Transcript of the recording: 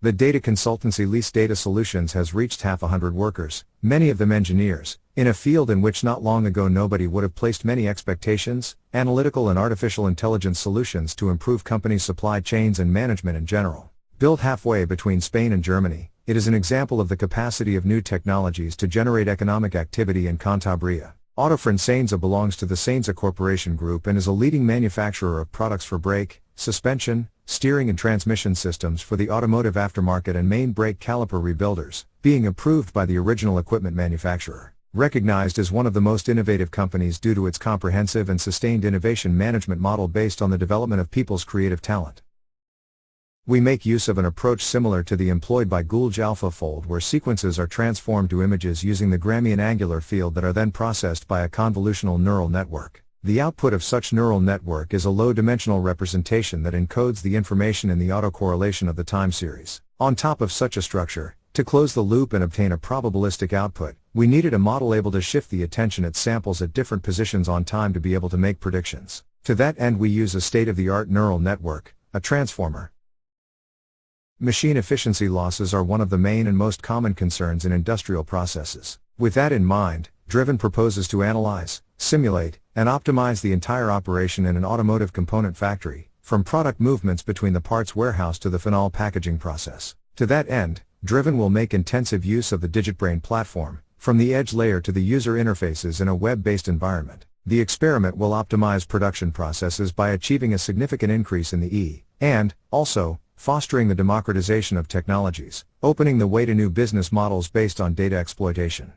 The data consultancy Lease Data Solutions has reached 100 workers, many of them engineers, in a field in which not long ago nobody would have placed many expectations, analytical and artificial intelligence solutions to improve companies' supply chains and management in general. Built halfway between Spain and Germany, it is an example of the capacity of new technologies to generate economic activity in Cantabria. Autofrancenza belongs to the Sainza Corporation Group and is a leading manufacturer of products for brake, suspension, steering and transmission systems for the automotive aftermarket and main brake caliper rebuilders, being approved by the original equipment manufacturer. Recognized as one of the most innovative companies due to its comprehensive and sustained innovation management model based on the development of people's creative talent. We make use of an approach similar to the employed by Goulge AlphaFold, where sequences are transformed to images using the Gramian angular field that are then processed by a convolutional neural network. The output of such neural network is a low-dimensional representation that encodes the information in the autocorrelation of the time series. On top of such a structure, to close the loop and obtain a probabilistic output, we needed a model able to shift the attention at samples at different positions on time to be able to make predictions. To that end we use a state-of-the-art neural network, a transformer. Machine efficiency losses are one of the main and most common concerns in industrial processes. With that in mind, Driven proposes to analyze, simulate, and optimize the entire operation in an automotive component factory, from product movements between the parts warehouse to the final packaging process. To that end, Driven will make intensive use of the DIGITbrain platform, from the edge layer to the user interfaces in a web-based environment. The experiment will optimize production processes by achieving a significant increase in the E, and, also, fostering the democratization of technologies, opening the way to new business models based on data exploitation.